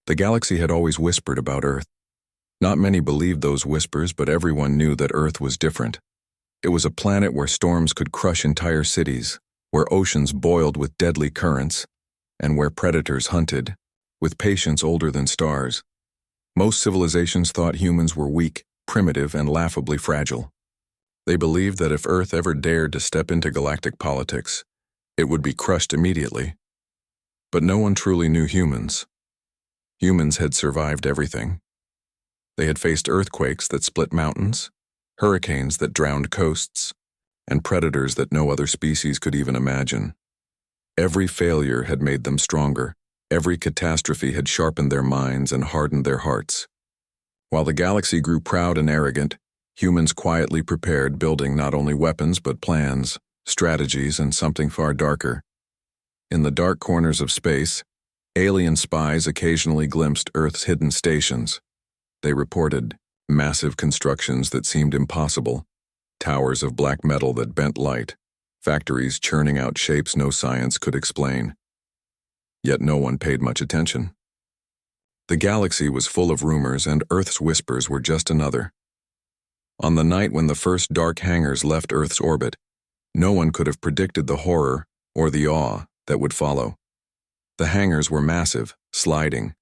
The galaxy had always whispered about Earth. Not many believed those whispers, but everyone knew that Earth was different. It was a planet where storms could crush entire cities, where oceans boiled with deadly currents, and where predators hunted, with patience older than stars. Most civilizations thought humans were weak, primitive, and laughably fragile. They believed that if Earth ever dared to step into galactic politics, it would be crushed immediately. But no one truly knew humans. Humans had survived everything. They had faced earthquakes that split mountains, hurricanes that drowned coasts, and predators that no other species could even imagine. Every failure had made them stronger. Every catastrophe had sharpened their minds and hardened their hearts. While the galaxy grew proud and arrogant, humans quietly prepared, building not only weapons but plans, strategies, and something far darker. In the dark corners of space, alien spies occasionally glimpsed Earth's hidden stations. They reported massive constructions that seemed impossible, towers of black metal that bent light, factories churning out shapes no science could explain. Yet no one paid much attention. The galaxy was full of rumors, and Earth's whispers were just another. On the night when the first dark hangars left Earth's orbit, no one could have predicted the horror or the awe that would follow. The hangars were massive, sliding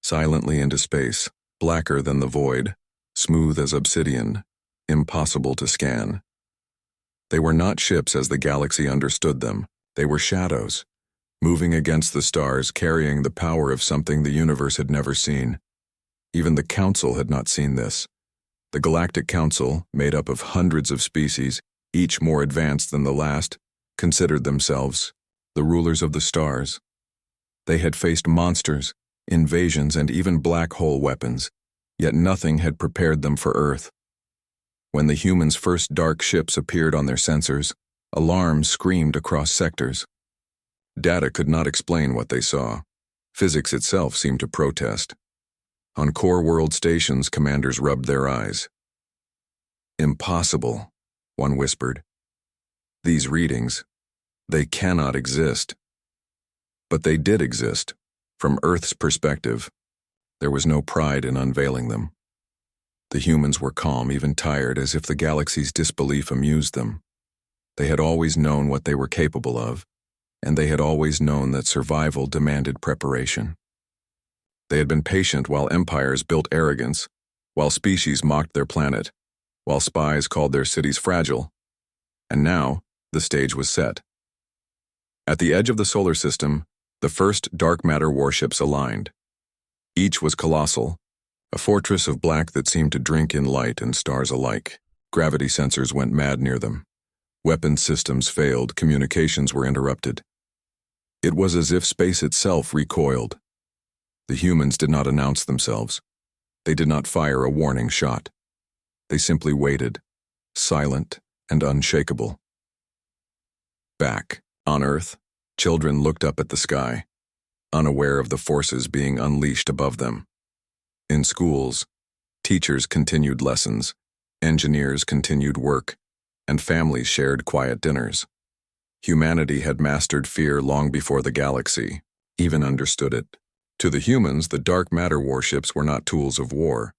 silently into space, blacker than the void, smooth as obsidian, impossible to scan. They were not ships as the galaxy understood them. They were shadows, moving against the stars, carrying the power of something the universe had never seen. Even the Council had not seen this. The Galactic Council, made up of hundreds of species, each more advanced than the last, considered themselves the rulers of the stars. They had faced monsters, invasions, and even black hole weapons, yet nothing had prepared them for Earth. When the humans' first dark ships appeared on their sensors, alarms screamed across sectors. Data could not explain what they saw. Physics itself seemed to protest. On core world stations, commanders rubbed their eyes. "Impossible," one whispered. "These readings, they cannot exist." But they did exist. From Earth's perspective, there was no pride in unveiling them. The humans were calm, even tired, as if the galaxy's disbelief amused them. They had always known what they were capable of, and they had always known that survival demanded preparation. They had been patient while empires built arrogance, while species mocked their planet, while spies called their cities fragile. And now, the stage was set. At the edge of the solar system, the first dark matter warships aligned. Each was colossal, a fortress of black that seemed to drink in light and stars alike. Gravity sensors went mad near them. Weapons systems failed, communications were interrupted. It was as if space itself recoiled. The humans did not announce themselves. They did not fire a warning shot. They simply waited, silent and unshakable. Back on Earth, children looked up at the sky, unaware of the forces being unleashed above them. In schools, teachers continued lessons, engineers continued work, and families shared quiet dinners. Humanity had mastered fear long before the galaxy even understood it. To the humans, the dark matter warships were not tools of war.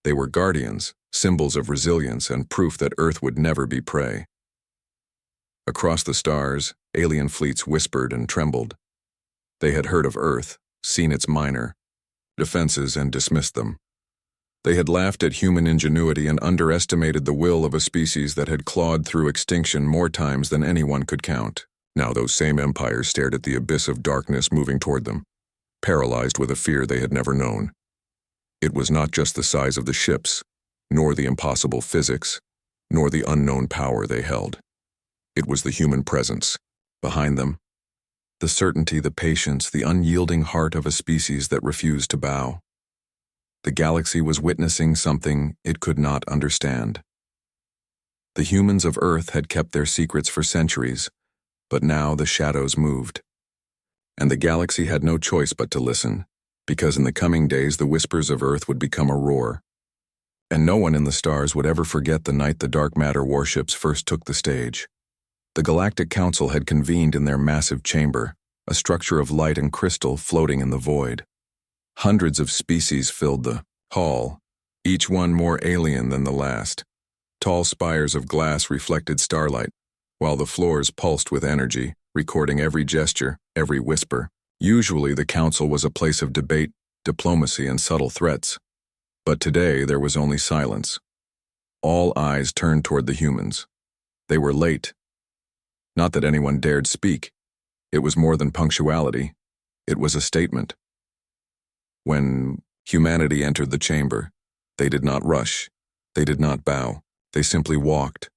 They were guardians, symbols of resilience, and proof that Earth would never be prey. Across the stars, alien fleets whispered and trembled. They had heard of Earth, seen its minor defenses, and dismissed them. They had laughed at human ingenuity and underestimated the will of a species that had clawed through extinction more times than anyone could count. Now those same empires stared at the abyss of darkness moving toward them, paralyzed with a fear they had never known. It was not just the size of the ships, nor the impossible physics, nor the unknown power they held. It was the human presence. Behind them, the certainty, the patience, the unyielding heart of a species that refused to bow. The galaxy was witnessing something it could not understand. The humans of Earth had kept their secrets for centuries, but now the shadows moved. And the galaxy had no choice but to listen, because in the coming days the whispers of Earth would become a roar. And no one in the stars would ever forget the night the dark matter warships first took the stage. The Galactic Council had convened in their massive chamber, a structure of light and crystal floating in the void. Hundreds of species filled the hall, each one more alien than the last. Tall spires of glass reflected starlight, while the floors pulsed with energy, recording every gesture, every whisper. Usually the council was a place of debate, diplomacy, and subtle threats. But today there was only silence. All eyes turned toward the humans. They were late. Not that anyone dared speak. It was more than punctuality. It was a statement. When humanity entered the chamber, they did not rush. They did not bow. They simply walked,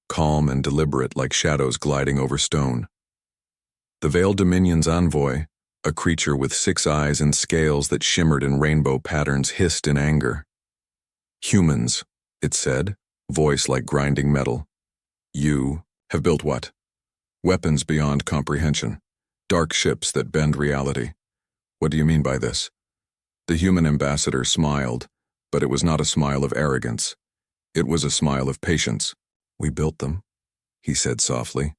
calm and deliberate like shadows gliding over stone. The Veiled Dominion's envoy, a creature with 6 eyes and scales that shimmered in rainbow patterns, hissed in anger. "Humans," it said, voice like grinding metal. "You have built what? Weapons beyond comprehension. Dark ships that bend reality. What do you mean by this?" The human ambassador smiled, but it was not a smile of arrogance. It was a smile of patience. "We built them," he said softly,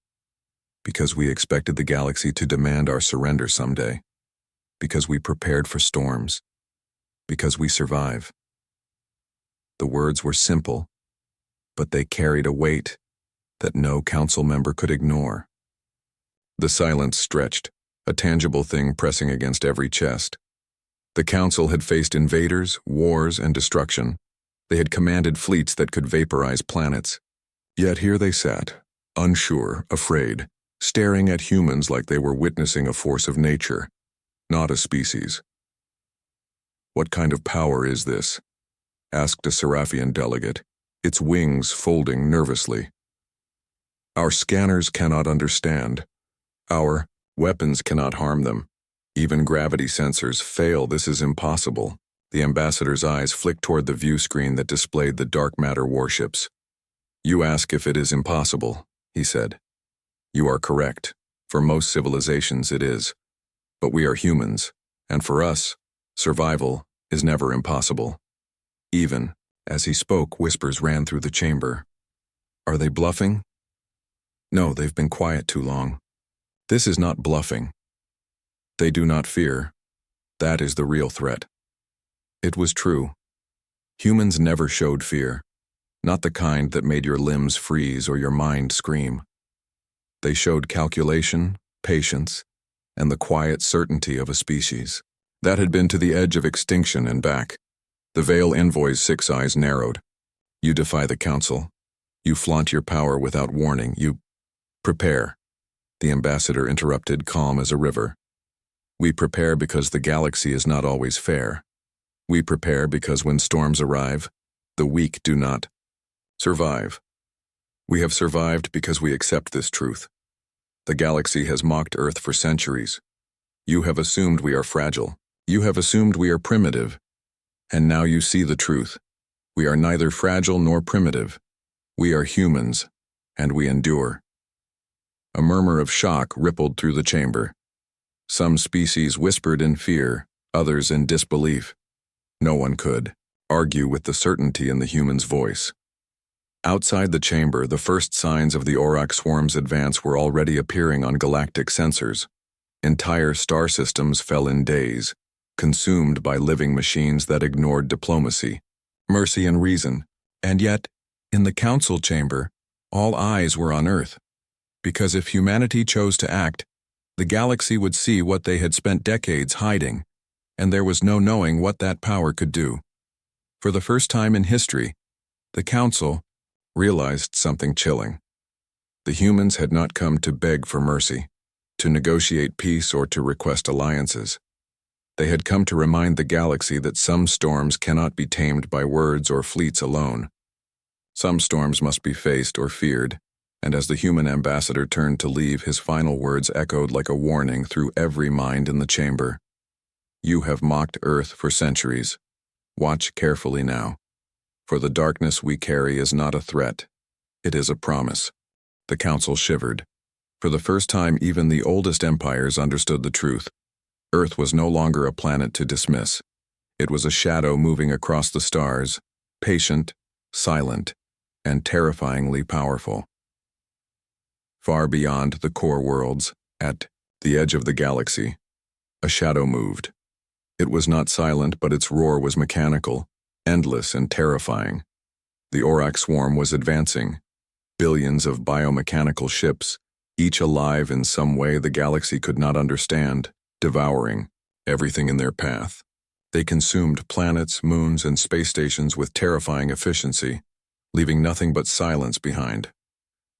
"because we expected the galaxy to demand our surrender someday. Because we prepared for storms. Because we survive." The words were simple, but they carried a weight that no council member could ignore. The silence stretched, a tangible thing pressing against every chest. The council had faced invaders, wars, and destruction. They had commanded fleets that could vaporize planets. Yet here they sat, unsure, afraid, staring at humans like they were witnessing a force of nature, not a species. "What kind of power is this?" asked a Seraphian delegate, its wings folding nervously. "Our scanners cannot understand. Our weapons cannot harm them. Even gravity sensors fail. This is impossible." The ambassador's eyes flicked toward the view screen that displayed the dark matter warships. "You ask if it is impossible," he said. "You are correct. For most civilizations it is. But we are humans, and for us, survival is never impossible." Even as he spoke, whispers ran through the chamber. "Are they bluffing?" "No, they've been quiet too long. This is not bluffing. They do not fear. That is the real threat." It was true. Humans never showed fear, not the kind that made your limbs freeze or your mind scream. They showed calculation, patience, and the quiet certainty of a species that had been to the edge of extinction and back. The Veil envoy's 6 eyes narrowed. "You defy the council. You flaunt your power without warning. You prepare." The ambassador interrupted, calm as a river. "We prepare because the galaxy is not always fair. We prepare because when storms arrive, the weak do not survive. We have survived because we accept this truth. The galaxy has mocked Earth for centuries. You have assumed we are fragile. You have assumed we are primitive. And now you see the truth. We are neither fragile nor primitive. We are humans, and we endure." A murmur of shock rippled through the chamber. Some species whispered in fear, others in disbelief. No one could argue with the certainty in the human's voice. Outside the chamber, the first signs of the Orc swarm's advance were already appearing on galactic sensors. Entire star systems fell in days, consumed by living machines that ignored diplomacy, mercy, and reason. And yet, in the council chamber, all eyes were on Earth. Because if humanity chose to act, the galaxy would see what they had spent decades hiding, and there was no knowing what that power could do. For the first time in history, the council realized something chilling. The humans had not come to beg for mercy, to negotiate peace, or to request alliances. They had come to remind the galaxy that some storms cannot be tamed by words or fleets alone. Some storms must be faced or feared, and as the human ambassador turned to leave, his final words echoed like a warning through every mind in the chamber. "You have mocked Earth for centuries. Watch carefully now. For the darkness we carry is not a threat. It is a promise." The council shivered. For the first time, even the oldest empires understood the truth. Earth was no longer a planet to dismiss. It was a shadow moving across the stars, patient, silent, and terrifyingly powerful. Far beyond the core worlds, at the edge of the galaxy, a shadow moved. It was not silent, but its roar was mechanical, endless and terrifying. The Orcs swarm was advancing. Billions of biomechanical ships, each alive in some way the galaxy could not understand, devouring everything in their path. They consumed planets, moons, and space stations with terrifying efficiency, leaving nothing but silence behind.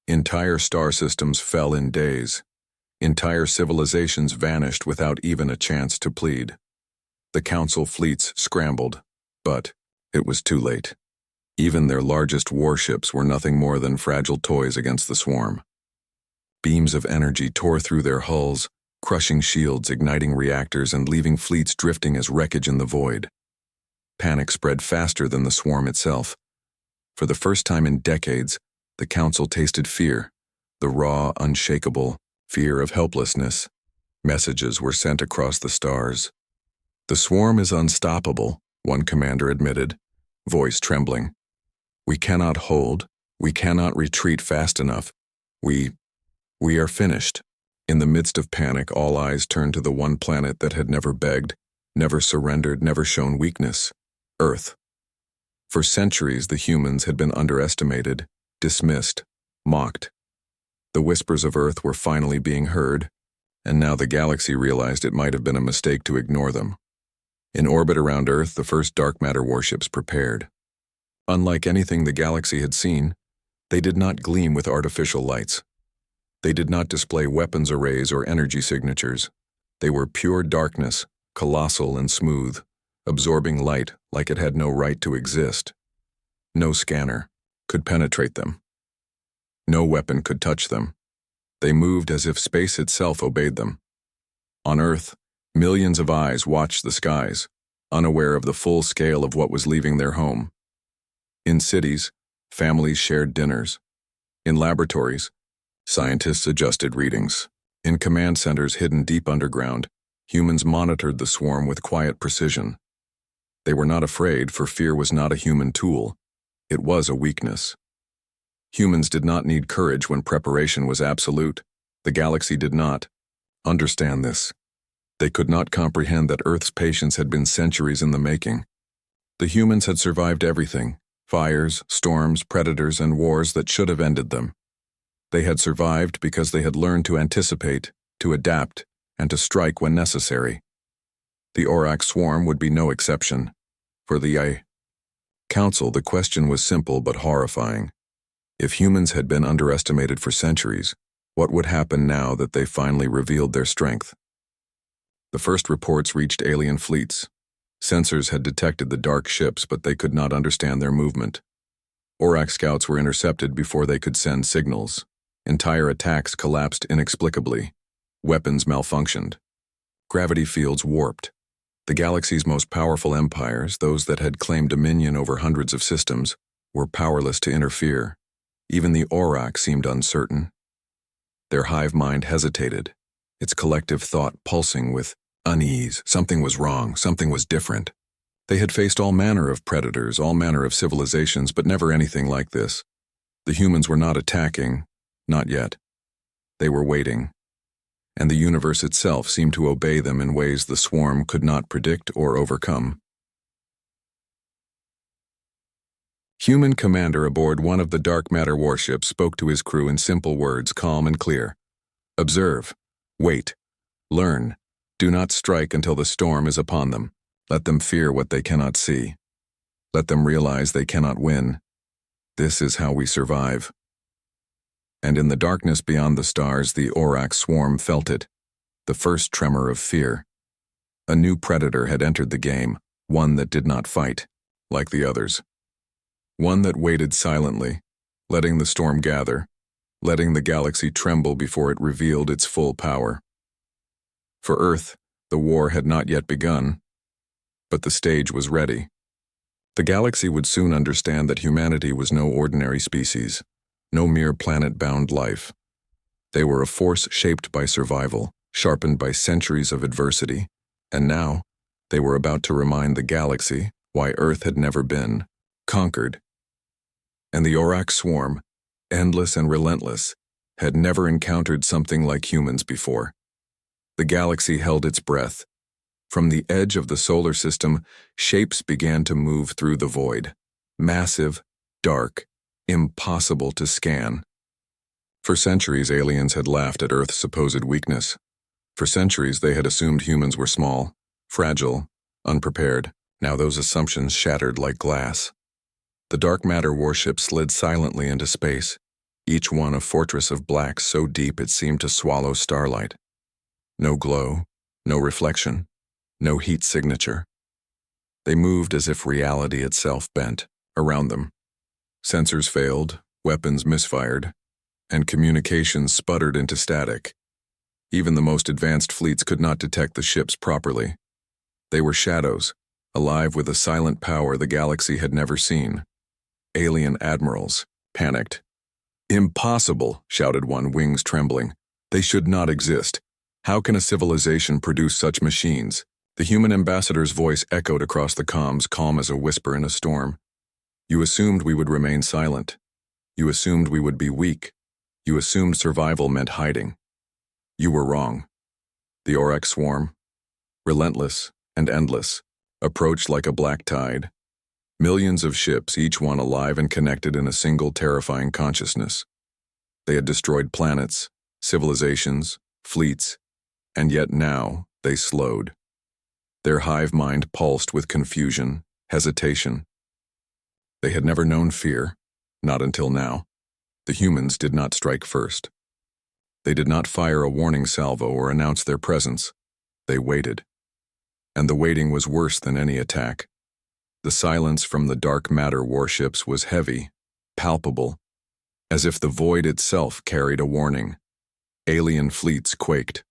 Entire star systems fell in days. Entire civilizations vanished without even a chance to plead. The Council fleets scrambled, but it was too late. Even their largest warships were nothing more than fragile toys against the swarm. Beams of energy tore through their hulls, crushing shields, igniting reactors, and leaving fleets drifting as wreckage in the void. Panic spread faster than the swarm itself. For the first time in decades, the Council tasted fear, the raw, unshakable fear of helplessness. Messages were sent across the stars. "The swarm is unstoppable," one commander admitted, voice trembling. "We cannot hold, we cannot retreat fast enough. We are finished." In the midst of panic, all eyes turned to the one planet that had never begged, never surrendered, never shown weakness: Earth. For centuries, the humans had been underestimated, dismissed, mocked. The whispers of Earth were finally being heard, and now the galaxy realized it might have been a mistake to ignore them. In orbit around Earth, the first dark matter warships prepared. Unlike anything the galaxy had seen, they did not gleam with artificial lights. They did not display weapons arrays or energy signatures. They were pure darkness, colossal and smooth, absorbing light like it had no right to exist. No scanner could penetrate them. No weapon could touch them. They moved as if space itself obeyed them. On Earth, millions of eyes watched the skies, unaware of the full scale of what was leaving their home. In cities, families shared dinners. In laboratories, scientists adjusted readings. In command centers hidden deep underground, humans monitored the swarm with quiet precision. They were not afraid, for fear was not a human tool. It was a weakness. Humans did not need courage when preparation was absolute. The galaxy did not understand this. They could not comprehend that Earth's patience had been centuries in the making. The humans had survived everything: fires, storms, predators, and wars that should have ended them. They had survived because they had learned to anticipate, to adapt, and to strike when necessary. The Orcs swarm would be no exception. For the Council, the question was simple but horrifying. If humans had been underestimated for centuries, what would happen now that they finally revealed their strength? The first reports reached alien fleets. Sensors had detected the dark ships, but they could not understand their movement. Orc scouts were intercepted before they could send signals. Entire attacks collapsed inexplicably. Weapons malfunctioned. Gravity fields warped. The galaxy's most powerful empires, those that had claimed dominion over hundreds of systems, were powerless to interfere. Even the Orcs seemed uncertain. Their hive mind hesitated, its collective thought pulsing with unease. Something was wrong, something was different. They had faced all manner of predators, all manner of civilizations, but never anything like this. The humans were not attacking, not yet. They were waiting, and the universe itself seemed to obey them in ways the swarm could not predict or overcome. Human commander aboard one of the dark matter warships spoke to his crew in simple words, calm and clear. "Observe. Wait. Learn. Do not strike until the storm is upon them. Let them fear what they cannot see. Let them realize they cannot win. This is how we survive." And in the darkness beyond the stars, the Orc swarm felt it, the first tremor of fear. A new predator had entered the game, one that did not fight, like the others. One that waited silently, letting the storm gather, letting the galaxy tremble before it revealed its full power. For Earth, the war had not yet begun, but the stage was ready. The galaxy would soon understand that humanity was no ordinary species, no mere planet-bound life. They were a force shaped by survival, sharpened by centuries of adversity, and now they were about to remind the galaxy why Earth had never been conquered. And the Orc swarm, endless and relentless, had never encountered something like humans before. The galaxy held its breath, From the edge of the solar system, shapes began to move through the void. Massive, dark, impossible to scan. For centuries, aliens had laughed at Earth's supposed weakness. For centuries, they had assumed humans were small, fragile, unprepared. Now those assumptions shattered like glass. The dark matter warships slid silently into space, each one a fortress of black so deep it seemed to swallow starlight. No glow, no reflection, no heat signature. They moved as if reality itself bent around them. Sensors failed, weapons misfired, and communications sputtered into static. Even the most advanced fleets could not detect the ships properly. They were shadows, alive with a silent power the galaxy had never seen. Alien admirals, panicked. "Impossible," shouted one, wings trembling. "They should not exist. How can a civilization produce such machines?" The human ambassador's voice echoed across the comms, calm as a whisper in a storm. "You assumed we would remain silent. You assumed we would be weak. You assumed survival meant hiding. You were wrong." The Orcs swarm, relentless and endless, approached like a black tide. Millions of ships, each one alive and connected in a single terrifying consciousness. They had destroyed planets, civilizations, fleets, and yet now they slowed. Their hive mind pulsed with confusion, hesitation. They had never known fear, not until now. The humans did not strike first. They did not fire a warning salvo or announce their presence. They waited. And the waiting was worse than any attack. The silence from the dark matter warships was heavy, palpable, as if the void itself carried a warning. Alien fleets quaked.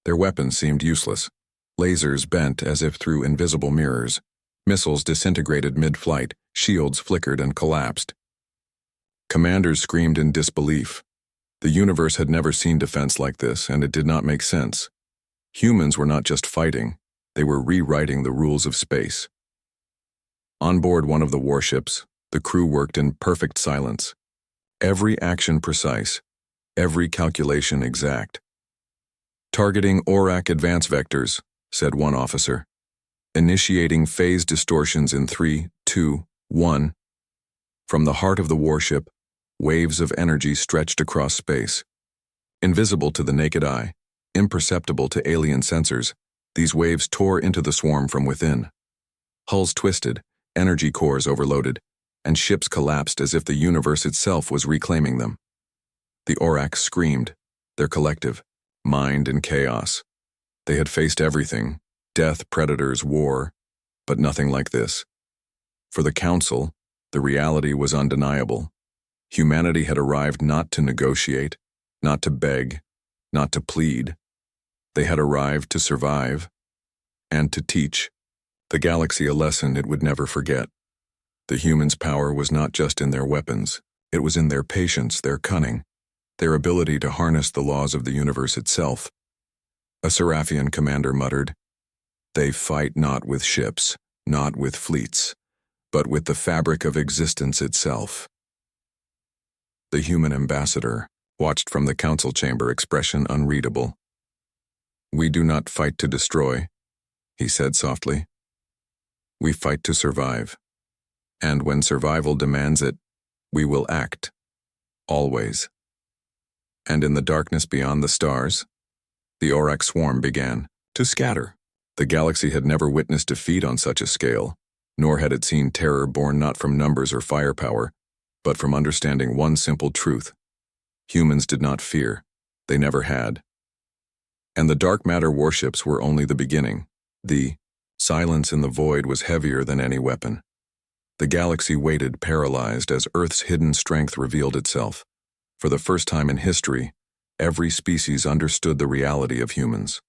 Their weapons seemed useless. Lasers bent as if through invisible mirrors. Missiles disintegrated mid-flight. Shields flickered and collapsed. Commanders screamed in disbelief. The universe had never seen defense like this, and it did not make sense. Humans were not just fighting. They were rewriting the rules of space. On board one of the warships, the crew worked in perfect silence. Every action precise, every calculation exact. "Targeting ORAC advance vectors," said one officer. "Initiating phase distortions in 3, 2, 1. From the heart of the warship, waves of energy stretched across space. Invisible to the naked eye, imperceptible to alien sensors, these waves tore into the swarm from within. Hulls twisted, energy cores overloaded, and ships collapsed as if the universe itself was reclaiming them. The Orcs screamed, their collective, mind in chaos. They had faced everything, death, predators, war, but nothing like this. For the Council, the reality was undeniable. Humanity had arrived not to negotiate, not to beg, not to plead. They had arrived to survive and to teach the galaxy a lesson it would never forget. The humans' power was not just in their weapons, it was in their patience, their cunning, their ability to harness the laws of the universe itself. A Seraphian commander muttered, "They fight not with ships, not with fleets, but with the fabric of existence itself." The human ambassador watched from the council chamber, expression unreadable. "We do not fight to destroy," he said softly. "We fight to survive. And when survival demands it, we will act. Always." And in the darkness beyond the stars, the Orcs swarm began to scatter. The galaxy had never witnessed defeat on such a scale, nor had it seen terror born not from numbers or firepower, but from understanding one simple truth. Humans did not fear. They never had. And the dark matter warships were only the beginning. The silence in the void was heavier than any weapon. The galaxy waited, paralyzed, as Earth's hidden strength revealed itself. For the first time in history, every species understood the reality of humans.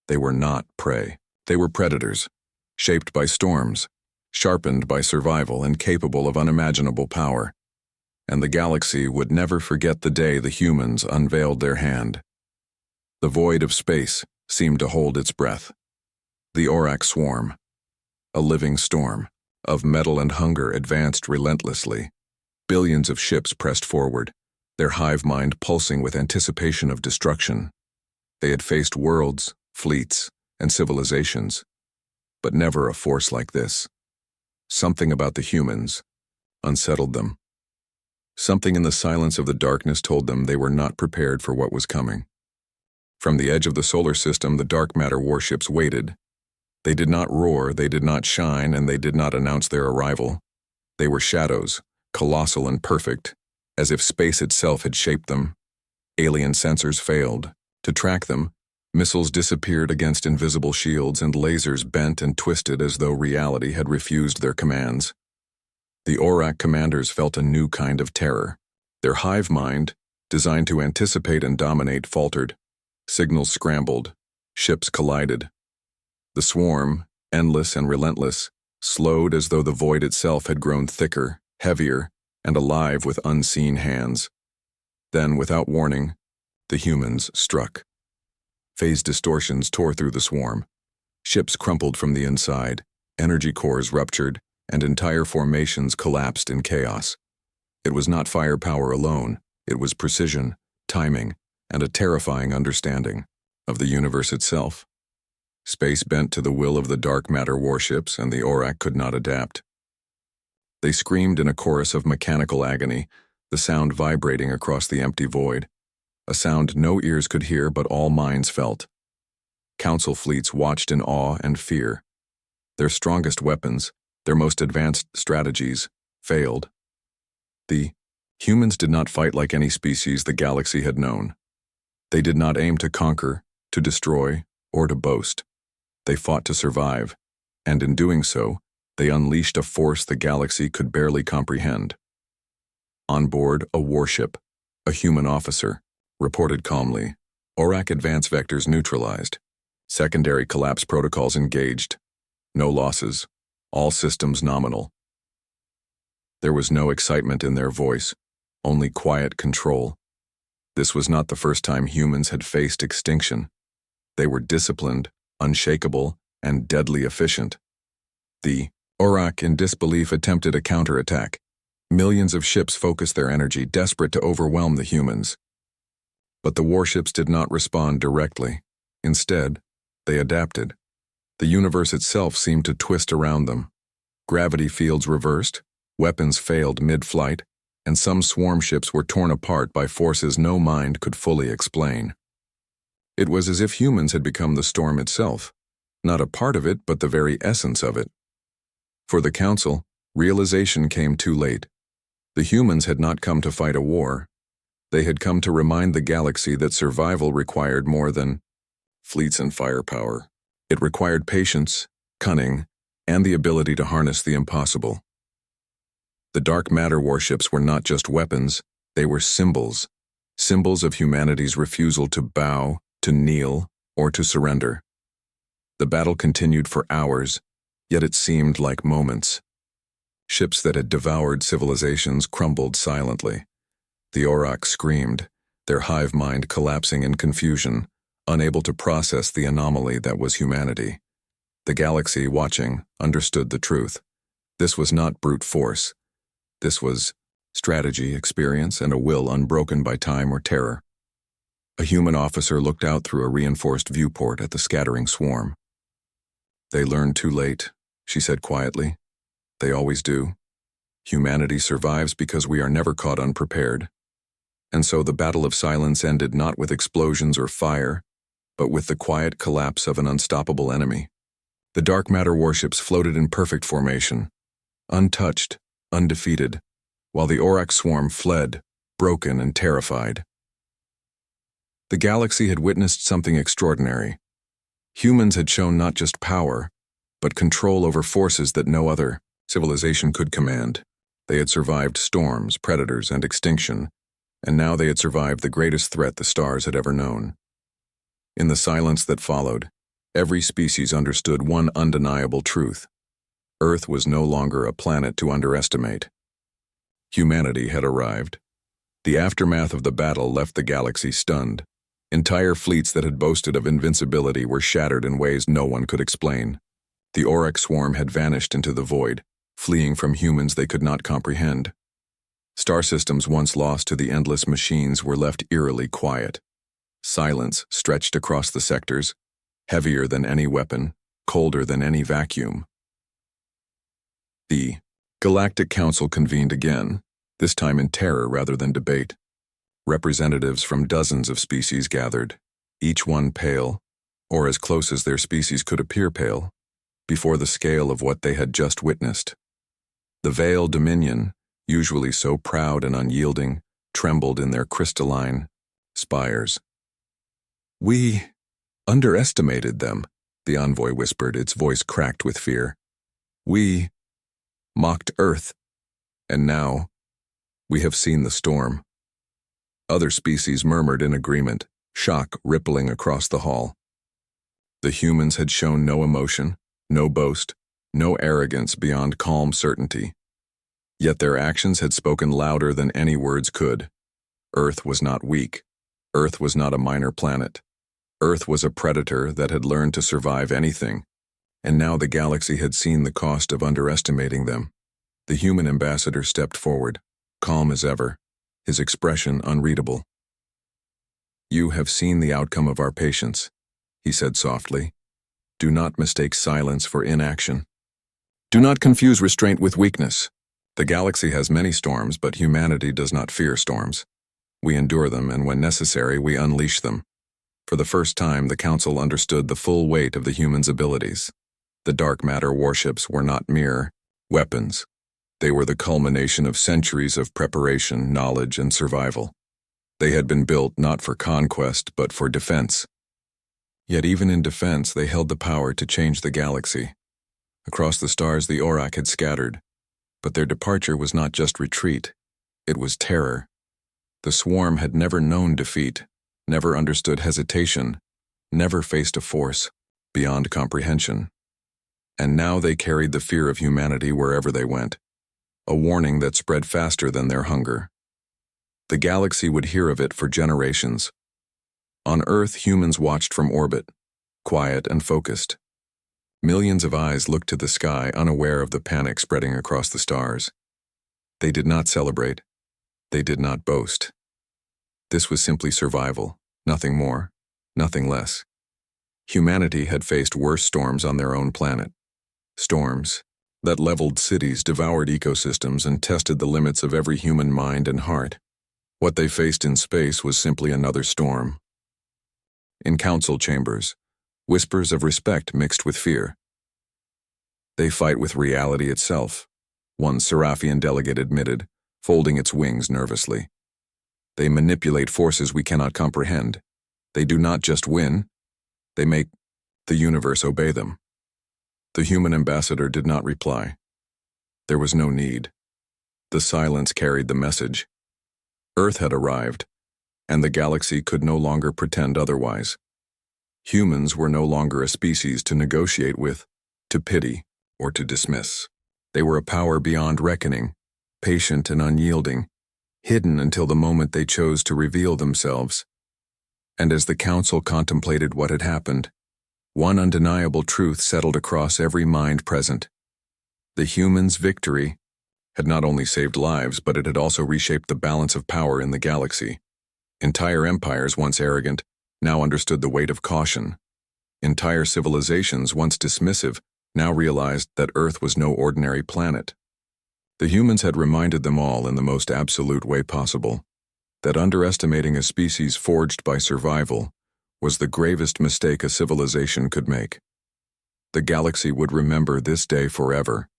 They were not prey. They were predators, shaped by storms, sharpened by survival, and capable of unimaginable power. And the galaxy would never forget the day the humans unveiled their hand. The void of space seemed to hold its breath. The Orcs swarm, a living storm of metal and hunger, advanced relentlessly. Billions of ships pressed forward, their hive mind pulsing with anticipation of destruction. They had faced worlds, fleets, and civilizations, but never a force like this. Something about the humans unsettled them. Something in the silence of the darkness told them they were not prepared for what was coming. From the edge of the solar system, the dark matter warships waited. They did not roar, they did not shine, and they did not announce their arrival. They were shadows, colossal and perfect, as if space itself had shaped them. Alien sensors failed. To track them, missiles disappeared against invisible shields and lasers bent and twisted as though reality had refused their commands. The Orc commanders felt a new kind of terror. Their hive mind, designed to anticipate and dominate, faltered. Signals scrambled. Ships collided. The swarm, endless and relentless, slowed as though the void itself had grown thicker, heavier, and alive with unseen hands. Then, without warning, the humans struck. Phase distortions tore through the swarm. Ships crumpled from the inside, energy cores ruptured, and entire formations collapsed in chaos. It was not firepower alone, it was precision, timing, and a terrifying understanding of the universe itself. Space bent to the will of the dark matter warships, and the Orc could not adapt. They screamed in a chorus of mechanical agony, the sound vibrating across the empty void, a sound no ears could hear but all minds felt. Council fleets watched in awe and fear. Their strongest weapons, their most advanced strategies, failed. The humans did not fight like any species the galaxy had known. They did not aim to conquer, to destroy, or to boast. They fought to survive, and in doing so, they unleashed a force the galaxy could barely comprehend. On board, a warship, a human officer, reported calmly, Orc advance vectors neutralized. Secondary collapse protocols engaged. No losses. All systems nominal. There was no excitement in their voice, only quiet control. This was not the first time humans had faced extinction. They were disciplined, unshakable, and deadly efficient. The Orc in disbelief attempted a counterattack. Millions of ships focused their energy, desperate to overwhelm the humans. But the warships did not respond directly. Instead, they adapted. The universe itself seemed to twist around them. Gravity fields reversed, weapons failed mid-flight, and some swarm ships were torn apart by forces no mind could fully explain. It was as if humans had become the storm itself, not a part of it but the very essence of it. For the Council, realization came too late. The humans had not come to fight a war. They had come to remind the galaxy that survival required more than fleets and firepower. It required patience, cunning, and the ability to harness the impossible. The dark matter warships were not just weapons, they were symbols. Symbols of humanity's refusal to bow, to kneel, or to surrender. The battle continued for hours, yet it seemed like moments. Ships that had devoured civilizations crumbled silently. The Orcs screamed, their hive mind collapsing in confusion, unable to process the anomaly that was humanity. The galaxy, watching, understood the truth. This was not brute force. This was strategy, experience, and a will unbroken by time or terror. A human officer looked out through a reinforced viewport at the scattering swarm. "They learned too late," she said quietly. "They always do. Humanity survives because we are never caught unprepared." And so the battle of silence ended not with explosions or fire, but with the quiet collapse of an unstoppable enemy. The dark matter warships floated in perfect formation, untouched, undefeated, while the Orc swarm fled, broken and terrified. The galaxy had witnessed something extraordinary. Humans had shown not just power, but control over forces that no other civilization could command. They had survived storms, predators, and extinction, and now they had survived the greatest threat the stars had ever known. In the silence that followed, every species understood one undeniable truth. Earth was no longer a planet to underestimate. Humanity had arrived. The aftermath of the battle left the galaxy stunned. Entire fleets that had boasted of invincibility were shattered in ways no one could explain. The Orc swarm had vanished into the void, fleeing from humans they could not comprehend. Star systems once lost to the endless machines were left eerily quiet. Silence stretched across the sectors, heavier than any weapon, colder than any vacuum. The Galactic Council convened again, this time in terror rather than debate. Representatives from dozens of species gathered, each one pale, or as close as their species could appear pale, before the scale of what they had just witnessed. The Veiled Dominion, usually so proud and unyielding, trembled in their crystalline spires. "We underestimated them," the envoy whispered, its voice cracked with fear. "We mocked Earth, and now we have seen the storm." Other species murmured in agreement, shock rippling across the hall. The humans had shown no emotion, no boast, no arrogance beyond calm certainty. Yet their actions had spoken louder than any words could. Earth was not weak. Earth was not a minor planet. Earth was a predator that had learned to survive anything, and now the galaxy had seen the cost of underestimating them. The human ambassador stepped forward, calm as ever, his expression unreadable. "You have seen the outcome of our patience," he said softly. "Do not mistake silence for inaction. Do not confuse restraint with weakness. The galaxy has many storms, but humanity does not fear storms. We endure them, and when necessary, we unleash them." For the first time, the Council understood the full weight of the humans' abilities. The dark matter warships were not mere weapons. They were the culmination of centuries of preparation, knowledge, and survival. They had been built not for conquest, but for defense. Yet even in defense, they held the power to change the galaxy. Across the stars, the Orcs had scattered, but their departure was not just retreat, it was terror. The swarm had never known defeat, never understood hesitation, never faced a force beyond comprehension. And now they carried the fear of humanity wherever they went, a warning that spread faster than their hunger. The galaxy would hear of it for generations. On Earth, humans watched from orbit, quiet and focused. Millions of eyes looked to the sky, unaware of the panic spreading across the stars. They did not celebrate. They did not boast. This was simply survival, nothing more, nothing less. Humanity had faced worse storms on their own planet. Storms that leveled cities, devoured ecosystems, and tested the limits of every human mind and heart. What they faced in space was simply another storm. In council chambers, whispers of respect mixed with fear. "They fight with reality itself," one Seraphian delegate admitted, folding its wings nervously. "They manipulate forces we cannot comprehend. They do not just win, they make the universe obey them." The human ambassador did not reply. There was no need. The silence carried the message. Earth had arrived, and the galaxy could no longer pretend otherwise. Humans were no longer a species to negotiate with, to pity, or to dismiss. They were a power beyond reckoning, patient and unyielding, hidden until the moment they chose to reveal themselves. And as the council contemplated what had happened, one undeniable truth settled across every mind present. The humans' victory had not only saved lives, but it had also reshaped the balance of power in the galaxy. Entire empires, once arrogant, now understood the weight of caution. Entire civilizations, once dismissive, now realized that Earth was no ordinary planet. The humans had reminded them all in the most absolute way possible that underestimating a species forged by survival was the gravest mistake a civilization could make. The galaxy would remember this day forever.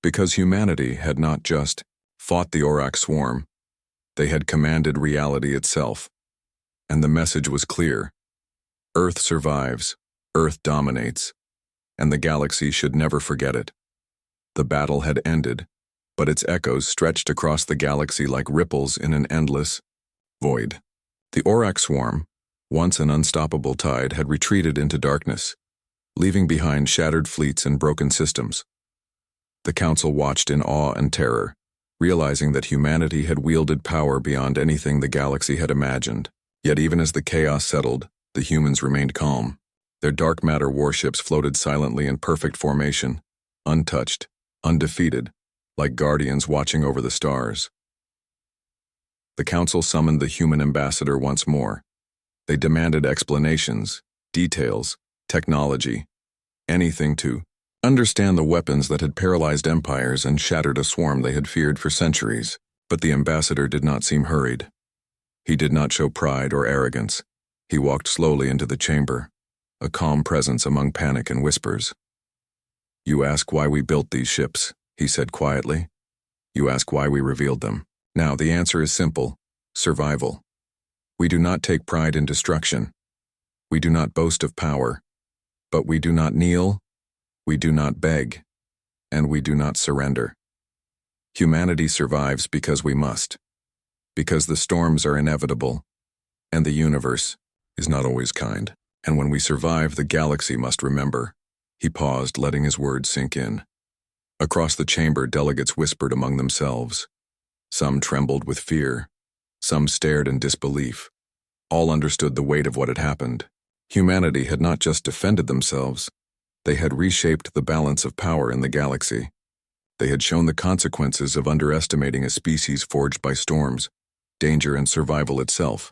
Because humanity had not just fought the Orc swarm, they had commanded reality itself. And the message was clear. Earth survives, Earth dominates, and the galaxy should never forget it. The battle had ended, but its echoes stretched across the galaxy like ripples in an endless void. The Orc swarm, once an unstoppable tide, had retreated into darkness, leaving behind shattered fleets and broken systems. The council watched in awe and terror, realizing that humanity had wielded power beyond anything the galaxy had imagined. Yet even as the chaos settled, the humans remained calm. Their dark matter warships floated silently in perfect formation, untouched, undefeated, like guardians watching over the stars. The council summoned the human ambassador once more. They demanded explanations, details, technology, anything to understand the weapons that had paralyzed empires and shattered a swarm they had feared for centuries. But the ambassador did not seem hurried. He did not show pride or arrogance. He walked slowly into the chamber, a calm presence among panic and whispers. "You ask why we built these ships," he said quietly. "You ask why we revealed them. Now, the answer is simple: survival. We do not take pride in destruction. We do not boast of power. But we do not kneel, we do not beg, and we do not surrender. Humanity survives because we must, because the storms are inevitable, and the universe is not always kind. And when we survive, the galaxy must remember." He paused, letting his words sink in. Across the chamber, delegates whispered among themselves. Some trembled with fear. Some stared in disbelief. All understood the weight of what had happened. Humanity had not just defended themselves, they had reshaped the balance of power in the galaxy. They had shown the consequences of underestimating a species forged by storms, danger, and survival itself.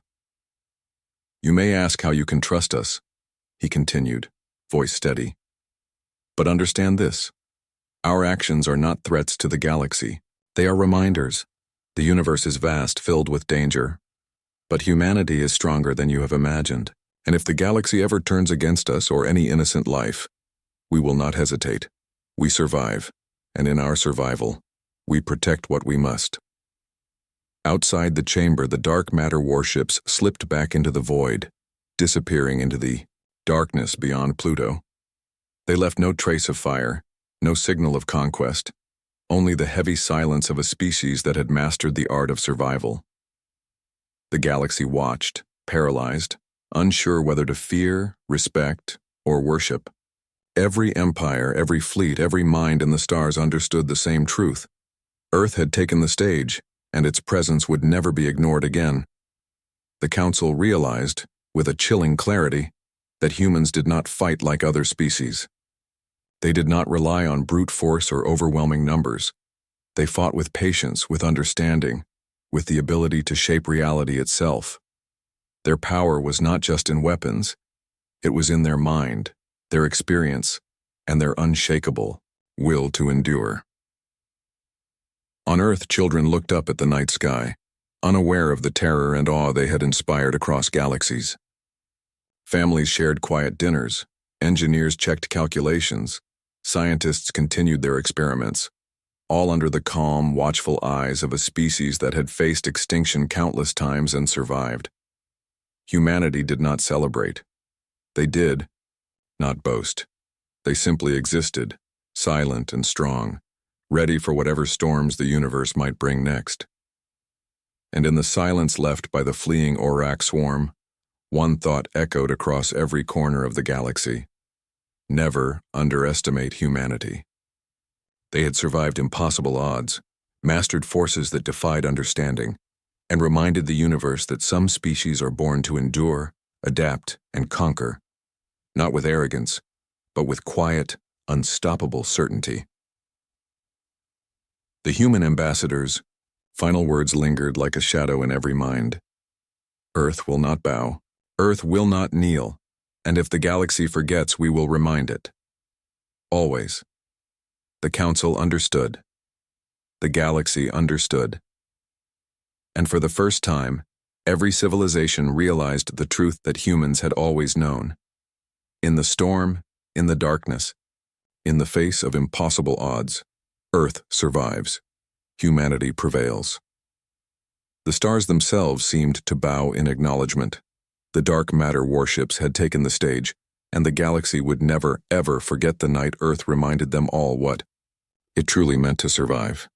"You may ask how you can trust us," he continued, voice steady. "But understand this: our actions are not threats to the galaxy. They are reminders. The universe is vast, filled with danger. But humanity is stronger than you have imagined. And if the galaxy ever turns against us or any innocent life, we will not hesitate. We survive, and in our survival, we protect what we must." Outside the chamber, the dark matter warships slipped back into the void, disappearing into the darkness beyond Pluto. They left no trace of fire, no signal of conquest, only the heavy silence of a species that had mastered the art of survival. The galaxy watched, paralyzed, unsure whether to fear, respect, or worship. Every empire, every fleet, every mind in the stars understood the same truth. Earth had taken the stage, and its presence would never be ignored again. The Council realized, with a chilling clarity, that humans did not fight like other species. They did not rely on brute force or overwhelming numbers. They fought with patience, with understanding, with the ability to shape reality itself. Their power was not just in weapons, it was in their mind, their experience, and their unshakable will to endure. On Earth, children looked up at the night sky, unaware of the terror and awe they had inspired across galaxies. Families shared quiet dinners, engineers checked calculations, scientists continued their experiments, all under the calm, watchful eyes of a species that had faced extinction countless times and survived. Humanity did not celebrate. They did not boast. They simply existed, silent and strong, ready for whatever storms the universe might bring next. And in the silence left by the fleeing Orc swarm, one thought echoed across every corner of the galaxy: never underestimate humanity. They had survived impossible odds, mastered forces that defied understanding, and reminded the universe that some species are born to endure, adapt, and conquer, not with arrogance, but with quiet, unstoppable certainty. The human ambassadors' final words lingered like a shadow in every mind. Earth will not bow, Earth will not kneel, and if the galaxy forgets, we will remind it. Always. The Council understood. The galaxy understood. And for the first time, every civilization realized the truth that humans had always known. In the storm, in the darkness, in the face of impossible odds, Earth survives. Humanity prevails. The stars themselves seemed to bow in acknowledgement. The dark matter warships had taken the stage, and the galaxy would never, ever forget the night Earth reminded them all what it truly meant to survive.